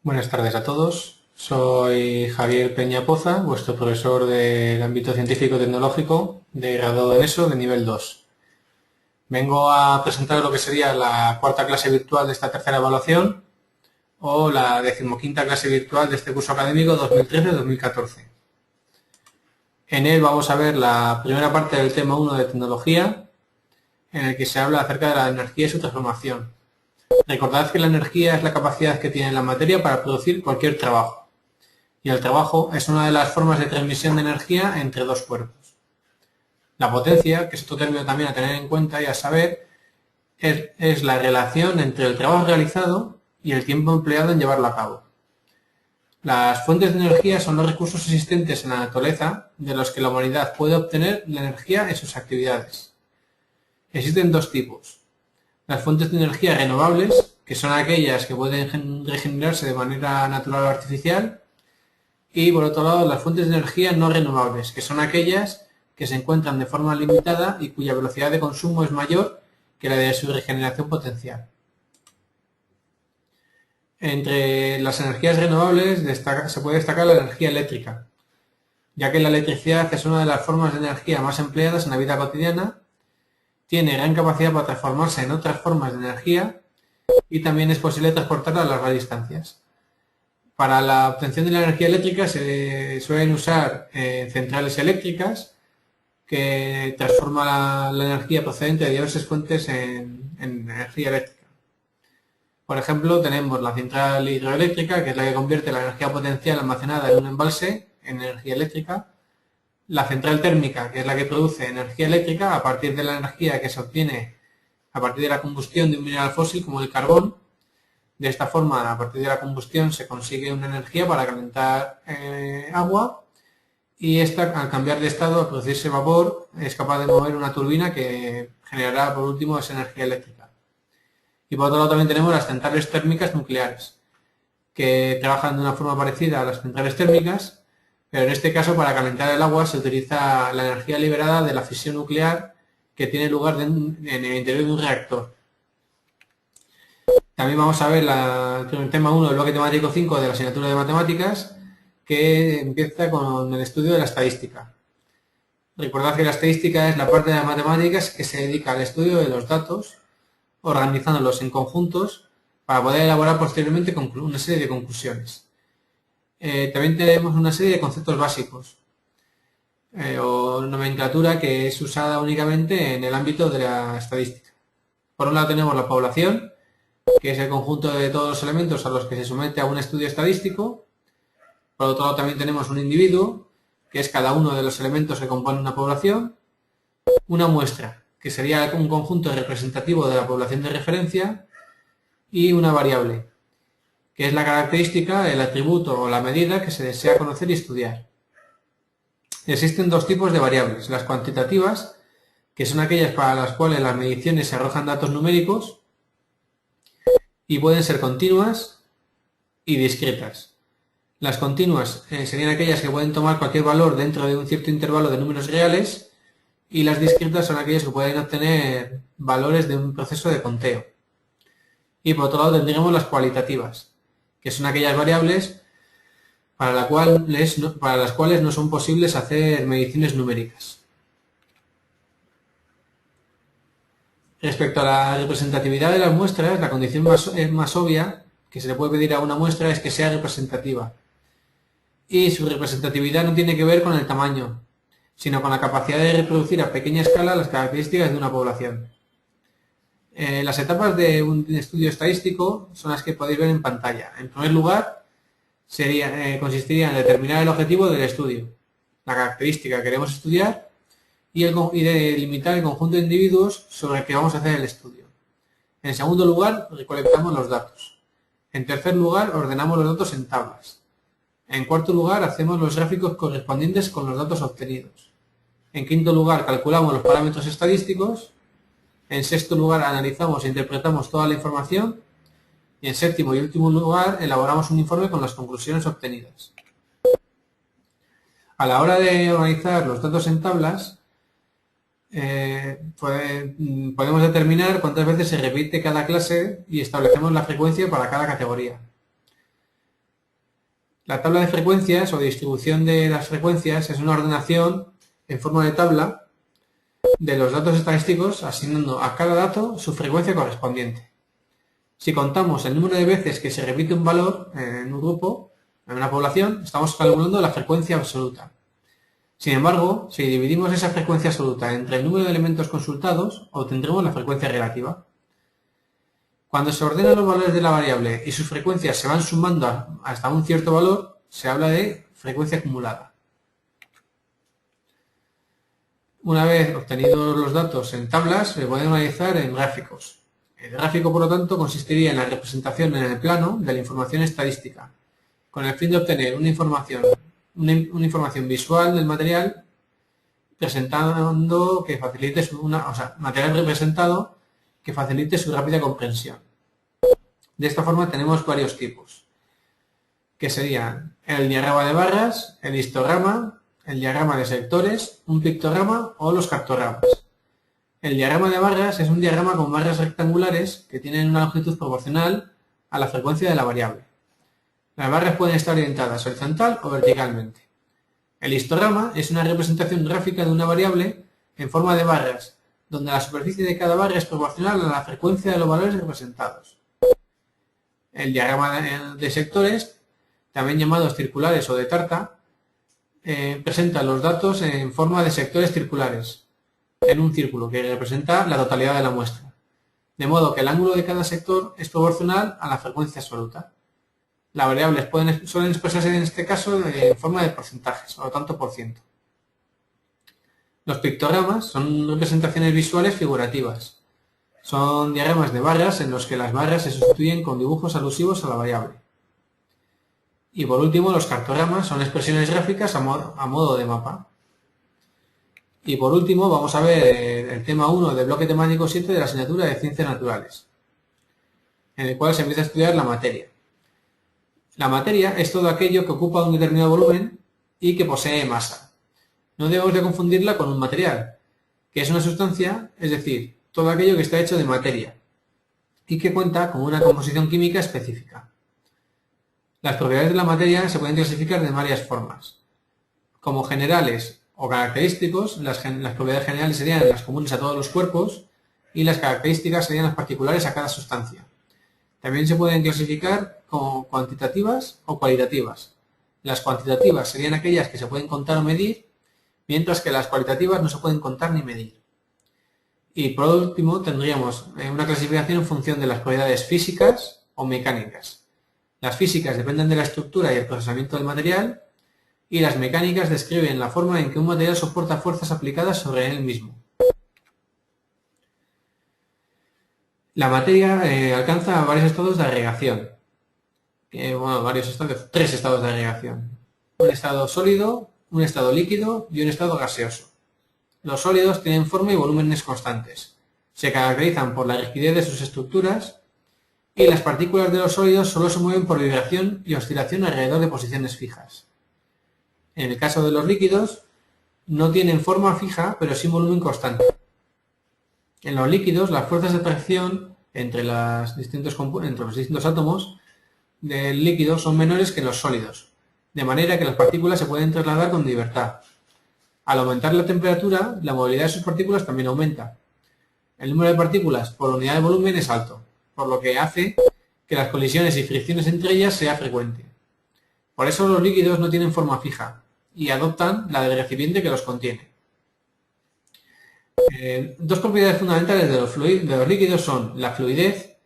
Buenas tardes a todos. Soy Javier Peña Poza, vuestro profesor del ámbito científico-tecnológico de graduado en ESO de nivel 2. Vengo a presentar lo que sería la cuarta clase virtual de esta tercera evaluación o la decimoquinta clase virtual de este curso académico 2013-2014. En él vamos a ver la primera parte del tema 1 de tecnología, en el que se habla acerca de la energía y su transformación. Recordad que la energía es la capacidad que tiene la materia para producir cualquier trabajo. Y el trabajo es una de las formas de transmisión de energía entre dos cuerpos. La potencia, que es otro término también a tener en cuenta y a saber, es la relación entre el trabajo realizado y el tiempo empleado en llevarlo a cabo. Las fuentes de energía son los recursos existentes en la naturaleza de los que la humanidad puede obtener la energía en sus actividades. Existen dos tipos. Las fuentes de energía renovables, que son aquellas que pueden regenerarse de manera natural o artificial, y por otro lado las fuentes de energía no renovables, que son aquellas que se encuentran de forma limitada y cuya velocidad de consumo es mayor que la de su regeneración potencial. Entre las energías renovables se puede destacar la energía eléctrica, ya que la electricidad es una de las formas de energía más empleadas en la vida cotidiana, tiene gran capacidad para transformarse en otras formas de energía y también es posible transportarla a largas distancias. Para la obtención de la energía eléctrica se suelen usar centrales eléctricas que transforman la energía procedente de diversas fuentes en energía eléctrica. Por ejemplo, tenemos la central hidroeléctrica, que es la que convierte la energía potencial almacenada en un embalse en energía eléctrica. La central térmica, que es la que produce energía eléctrica a partir de la energía que se obtiene a partir de la combustión de un mineral fósil como el carbón. De esta forma, a partir de la combustión se consigue una energía para calentar agua y esta, al cambiar de estado, al producirse vapor, es capaz de mover una turbina que generará por último esa energía eléctrica. Y por otro lado también tenemos las centrales térmicas nucleares, que trabajan de una forma parecida a las centrales térmicas, pero en este caso para calentar el agua se utiliza la energía liberada de la fisión nuclear que tiene lugar en el interior de un reactor. También vamos a ver el tema 1 del bloque temático 5 de la asignatura de matemáticas, que empieza con el estudio de la estadística. Recordad que la estadística es la parte de las matemáticas que se dedica al estudio de los datos, organizándolos en conjuntos para poder elaborar posteriormente una serie de conclusiones. También tenemos una serie de conceptos básicos o nomenclatura que es usada únicamente en el ámbito de la estadística. Por un lado tenemos la población, que es el conjunto de todos los elementos a los que se somete a un estudio estadístico. Por otro lado también tenemos un individuo, que es cada uno de los elementos que componen una población. Una muestra, que sería un conjunto representativo de la población de referencia. Y una variable, que es la característica, el atributo o la medida que se desea conocer y estudiar. Existen dos tipos de variables, las cuantitativas, que son aquellas para las cuales las mediciones se arrojan datos numéricos y pueden ser continuas y discretas. Las continuas serían aquellas que pueden tomar cualquier valor dentro de un cierto intervalo de números reales y las discretas son aquellas que pueden obtener valores de un proceso de conteo. Y por otro lado tendríamos las cualitativas, que son aquellas variables para las cuales no son posibles hacer mediciones numéricas. Respecto a la representatividad de las muestras, la condición más obvia que se le puede pedir a una muestra es que sea representativa. Y su representatividad no tiene que ver con el tamaño, sino con la capacidad de reproducir a pequeña escala las características de una población. Las etapas de un estudio estadístico son las que podéis ver en pantalla. En primer lugar, consistiría en determinar el objetivo del estudio, la característica que queremos estudiar y delimitar el conjunto de individuos sobre el que vamos a hacer el estudio. En segundo lugar, recolectamos los datos. En tercer lugar, ordenamos los datos en tablas. En cuarto lugar, hacemos los gráficos correspondientes con los datos obtenidos. En quinto lugar, calculamos los parámetros estadísticos. En sexto lugar, analizamos e interpretamos toda la información. Y en séptimo y último lugar, elaboramos un informe con las conclusiones obtenidas. A la hora de organizar los datos en tablas, podemos determinar cuántas veces se repite cada clase y establecemos la frecuencia para cada categoría. La tabla de frecuencias o distribución de las frecuencias es una ordenación en forma de tabla de los datos estadísticos, asignando a cada dato su frecuencia correspondiente. Si contamos el número de veces que se repite un valor en un grupo, en una población, estamos calculando la frecuencia absoluta. Sin embargo, si dividimos esa frecuencia absoluta entre el número de elementos consultados, obtendremos la frecuencia relativa. Cuando se ordenan los valores de la variable y sus frecuencias se van sumando hasta un cierto valor, se habla de frecuencia acumulada. Una vez obtenidos los datos en tablas, se pueden analizar en gráficos. El gráfico, por lo tanto, consistiría en la representación en el plano de la información estadística, con el fin de obtener una información visual del material presentando que facilite material representado que facilite su rápida comprensión. De esta forma tenemos varios tipos, que serían el diagrama de barras, el histograma, el diagrama de sectores, un pictograma o los cartogramas. El diagrama de barras es un diagrama con barras rectangulares que tienen una longitud proporcional a la frecuencia de la variable. Las barras pueden estar orientadas horizontal o verticalmente. El histograma es una representación gráfica de una variable en forma de barras, donde la superficie de cada barra es proporcional a la frecuencia de los valores representados. El diagrama de sectores, también llamados circulares o de tarta, presenta los datos en forma de sectores circulares, en un círculo que representa la totalidad de la muestra, de modo que el ángulo de cada sector es proporcional a la frecuencia absoluta. Las variables suelen expresarse en este caso en forma de porcentajes, o tanto por ciento. Los pictogramas son representaciones visuales figurativas. Son diagramas de barras en los que las barras se sustituyen con dibujos alusivos a la variable. Y por último, los cartogramas son expresiones gráficas a modo de mapa. Y por último, vamos a ver el tema 1 del bloque temático 7 de la asignatura de Ciencias Naturales, en el cual se empieza a estudiar la materia. La materia es todo aquello que ocupa un determinado volumen y que posee masa. No debemos de confundirla con un material, que es una sustancia, es decir, todo aquello que está hecho de materia y que cuenta con una composición química específica. Las propiedades de la materia se pueden clasificar de varias formas. Como generales o característicos, las propiedades generales serían las comunes a todos los cuerpos y las características serían las particulares a cada sustancia. También se pueden clasificar como cuantitativas o cualitativas. Las cuantitativas serían aquellas que se pueden contar o medir, mientras que las cualitativas no se pueden contar ni medir. Y por último tendríamos una clasificación en función de las propiedades físicas o mecánicas. Las físicas dependen de la estructura y el procesamiento del material, y las mecánicas describen la forma en que un material soporta fuerzas aplicadas sobre él mismo. La materia alcanza varios estados de agregación. Tres estados de agregación. Un estado sólido, un estado líquido y un estado gaseoso. Los sólidos tienen forma y volúmenes constantes. Se caracterizan por la rigidez de sus estructuras y las partículas de los sólidos solo se mueven por vibración y oscilación alrededor de posiciones fijas. En el caso de los líquidos, no tienen forma fija, pero sí volumen constante. En los líquidos, las fuerzas de atracción entre los distintos átomos del líquido son menores que en los sólidos, de manera que las partículas se pueden trasladar con libertad. Al aumentar la temperatura, la movilidad de sus partículas también aumenta. El número de partículas por unidad de volumen es alto, por lo que hace que las colisiones y fricciones entre ellas sea frecuente. Por eso los líquidos no tienen forma fija y adoptan la del recipiente que los contiene. Dos propiedades fundamentales de los líquidos son la fluidez,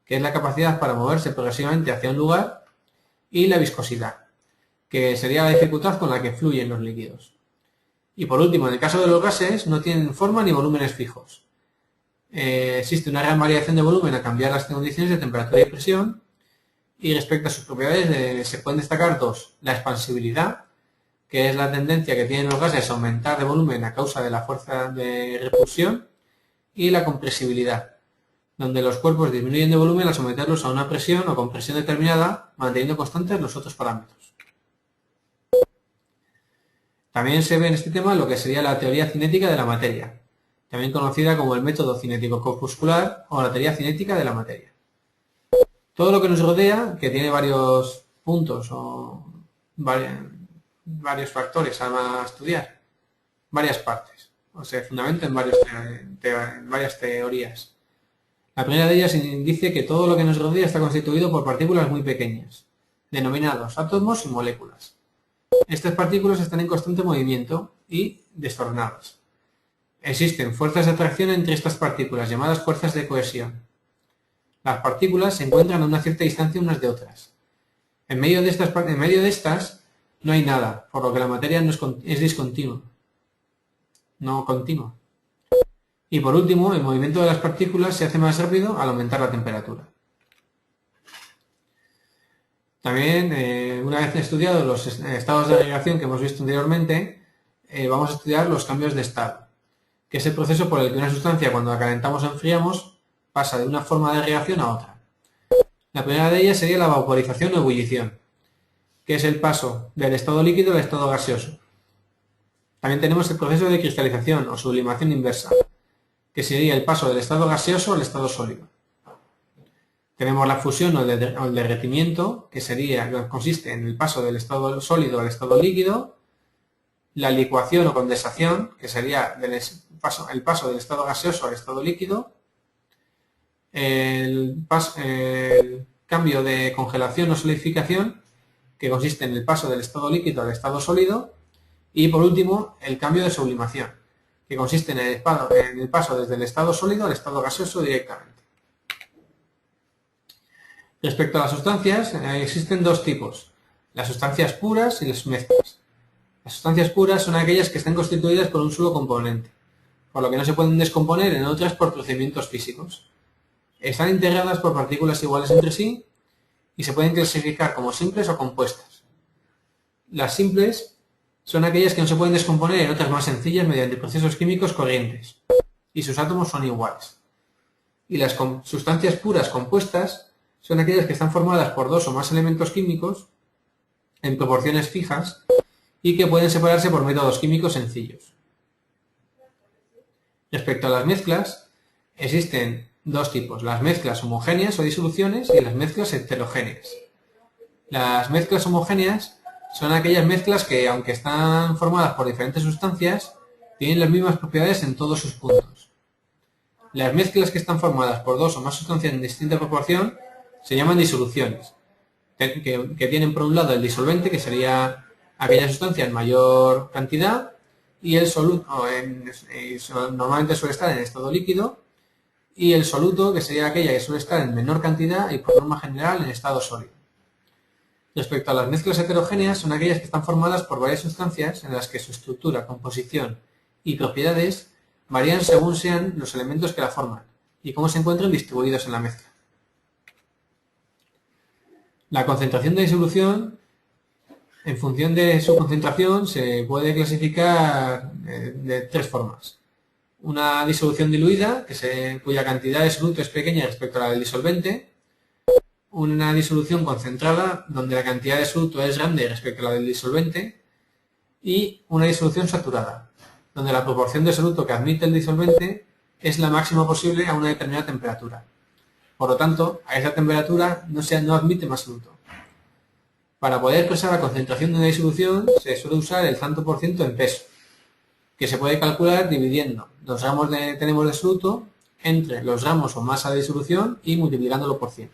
que es la capacidad para moverse progresivamente hacia un lugar, y la viscosidad, que sería la dificultad con la que fluyen los líquidos. Y por último, en el caso de los gases, no tienen forma ni volúmenes fijos. Existe una gran variación de volumen a cambiar las condiciones de temperatura y presión, y respecto a sus propiedades se pueden destacar dos: la expansibilidad, que es la tendencia que tienen los gases a aumentar de volumen a causa de la fuerza de repulsión, y la compresibilidad, donde los cuerpos disminuyen de volumen al someterlos a una presión o compresión determinada, manteniendo constantes los otros parámetros. También se ve en este tema lo que sería la teoría cinética de la materia, también conocida como el método cinético-corpuscular o la teoría cinética de la materia. Todo lo que nos rodea, que tiene varios puntos o varios factores a estudiar, varias partes. O sea, fundamenta en varias teorías. La primera de ellas dice que todo lo que nos rodea está constituido por partículas muy pequeñas, denominados átomos y moléculas. Estas partículas están en constante movimiento y desordenadas. Existen fuerzas de atracción entre estas partículas, llamadas fuerzas de cohesión. Las partículas se encuentran a una cierta distancia unas de otras. En medio de estas no hay nada, por lo que la materia es discontinua, no continua. Y por último, el movimiento de las partículas se hace más rápido al aumentar la temperatura. También, una vez estudiados los estados de agregación que hemos visto anteriormente, vamos a estudiar los cambios de estado, que es el proceso por el que una sustancia, cuando la calentamos o enfriamos, pasa de una forma de agregación a otra. La primera de ellas sería la vaporización o ebullición, que es el paso del estado líquido al estado gaseoso. También tenemos el proceso de cristalización o sublimación inversa, que sería el paso del estado gaseoso al estado sólido. Tenemos la fusión o el derretimiento, que consiste en el paso del estado sólido al estado líquido, la licuación o condensación, que sería el paso del estado gaseoso al estado líquido, el cambio de congelación o solidificación, que consiste en el paso del estado líquido al estado sólido, y por último, el cambio de sublimación, que consiste en el paso desde el estado sólido al estado gaseoso directamente. Respecto a las sustancias, existen dos tipos, las sustancias puras y las mezclas. Las sustancias puras son aquellas que están constituidas por un solo componente, por lo que no se pueden descomponer en otras por procedimientos físicos. Están integradas por partículas iguales entre sí y se pueden clasificar como simples o compuestas. Las simples son aquellas que no se pueden descomponer en otras más sencillas mediante procesos químicos corrientes, y sus átomos son iguales. Y las sustancias puras compuestas son aquellas que están formadas por dos o más elementos químicos en proporciones fijas y que pueden separarse por métodos químicos sencillos. Respecto a las mezclas, existen dos tipos, las mezclas homogéneas o disoluciones y las mezclas heterogéneas. Las mezclas homogéneas son aquellas mezclas que, aunque están formadas por diferentes sustancias, tienen las mismas propiedades en todos sus puntos. Las mezclas que están formadas por dos o más sustancias en distinta proporción se llaman disoluciones, que tienen por un lado el disolvente, que sería aquella sustancia en mayor cantidad, y el soluto, normalmente suele estar en estado líquido, y el soluto, que sería aquella que suele estar en menor cantidad y por norma general en estado sólido. Respecto a las mezclas heterogéneas, son aquellas que están formadas por varias sustancias en las que su estructura, composición y propiedades varían según sean los elementos que la forman y cómo se encuentran distribuidos en la mezcla. La concentración de disolución, en función de su concentración, se puede clasificar de tres formas. Una disolución diluida, cuya cantidad de soluto es pequeña respecto a la del disolvente. Una disolución concentrada, donde la cantidad de soluto es grande respecto a la del disolvente. Y una disolución saturada, donde la proporción de soluto que admite el disolvente es la máxima posible a una determinada temperatura. Por lo tanto, a esa temperatura no admite más soluto. Para poder expresar la concentración de una disolución se suele usar el tanto por ciento en peso, que se puede calcular dividiendo los gramos que tenemos de soluto entre los gramos o masa de disolución y multiplicándolo por 100.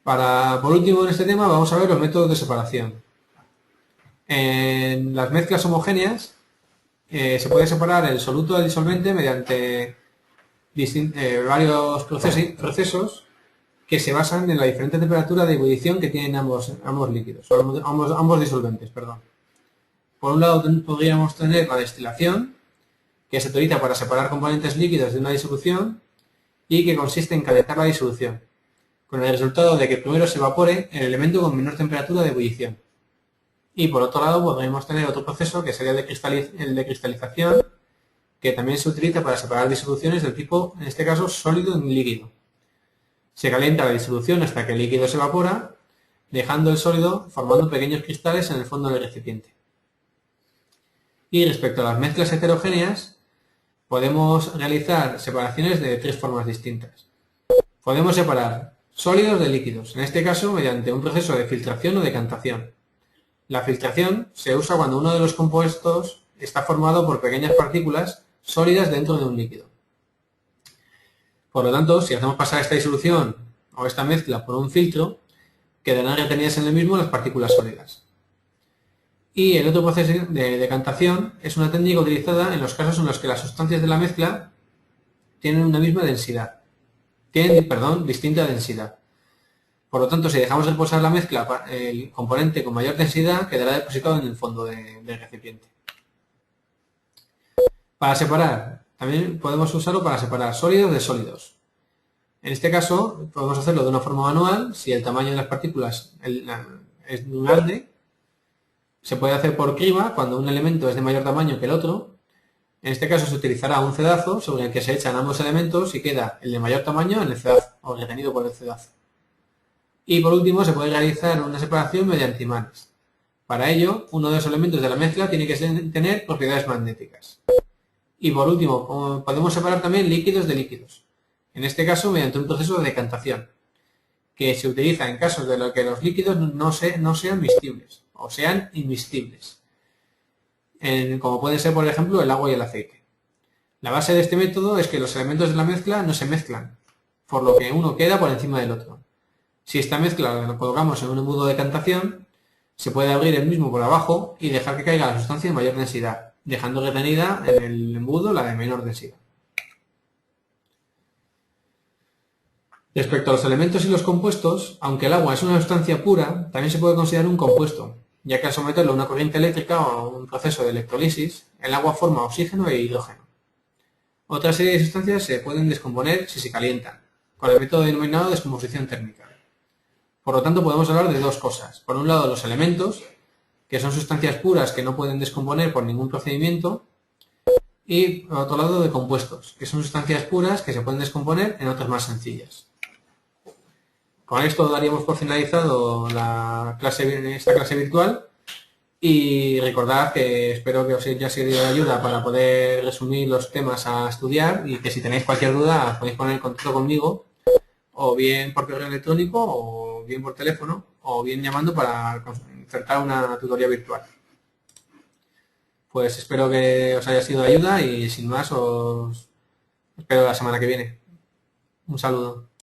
Por último en este tema vamos a ver los métodos de separación. En las mezclas homogéneas se puede separar el soluto del disolvente mediante varios procesos que se basan en la diferente temperatura de ebullición que tienen ambos líquidos, ambos disolventes, perdón. Por un lado podríamos tener la destilación, que se utiliza para separar componentes líquidos de una disolución y que consiste en calentar la disolución, con el resultado de que primero se evapore el elemento con menor temperatura de ebullición. Y por otro lado podríamos tener otro proceso que sería el de cristalización, que también se utiliza para separar disoluciones del tipo, en este caso, sólido en líquido. Se calienta la disolución hasta que el líquido se evapora, dejando el sólido formando pequeños cristales en el fondo del recipiente. Y respecto a las mezclas heterogéneas, podemos realizar separaciones de tres formas distintas. Podemos separar Sólidos de líquidos, en este caso mediante un proceso de filtración o decantación. La filtración se usa cuando uno de los compuestos está formado por pequeñas partículas sólidas dentro de un líquido. Por lo tanto, si hacemos pasar esta disolución o esta mezcla por un filtro, quedarán retenidas en el mismo las partículas sólidas. Y el otro proceso de decantación es una técnica utilizada en los casos en los que las sustancias de la mezcla tienen una misma densidad. Distinta densidad. Por lo tanto, si dejamos reposar la mezcla, el componente con mayor densidad quedará depositado en el fondo del recipiente. Para separar, también podemos usarlo para separar sólidos de sólidos. En este caso, podemos hacerlo de una forma manual, si el tamaño de las partículas es grande. Se puede hacer por criba, cuando un elemento es de mayor tamaño que el otro. En este caso se utilizará un cedazo sobre el que se echan ambos elementos y queda el de mayor tamaño en el cedazo, o retenido por el cedazo. Y por último, se puede realizar una separación mediante imanes. Para ello, uno de los elementos de la mezcla tiene que tener propiedades magnéticas. Y por último, podemos separar también líquidos de líquidos. En este caso, mediante un proceso de decantación, que se utiliza en casos de los que los líquidos no sean miscibles o sean inmiscibles, como pueden ser, por ejemplo, el agua y el aceite. La base de este método es que los elementos de la mezcla no se mezclan, por lo que uno queda por encima del otro. Si esta mezcla la colocamos en un embudo de decantación, se puede abrir el mismo por abajo y dejar que caiga la sustancia de mayor densidad, dejando retenida en el embudo la de menor densidad. Respecto a los elementos y los compuestos, aunque el agua es una sustancia pura, también se puede considerar un compuesto, ya que al someterlo a una corriente eléctrica o a un proceso de electrolisis, el agua forma oxígeno e hidrógeno. Otra serie de sustancias se pueden descomponer si se calientan, con el método denominado descomposición térmica. Por lo tanto, podemos hablar de dos cosas. Por un lado, los elementos, que son sustancias puras que no pueden descomponer por ningún procedimiento, y por otro lado, de compuestos, que son sustancias puras que se pueden descomponer en otras más sencillas. Con esto daríamos por finalizado esta clase virtual y recordad que espero que os haya sido de ayuda para poder resumir los temas a estudiar y que si tenéis cualquier duda os podéis poner en contacto conmigo o bien por correo electrónico o bien por teléfono o bien llamando para concertar una tutoría virtual. Pues espero que os haya sido de ayuda y sin más os espero la semana que viene. Un saludo.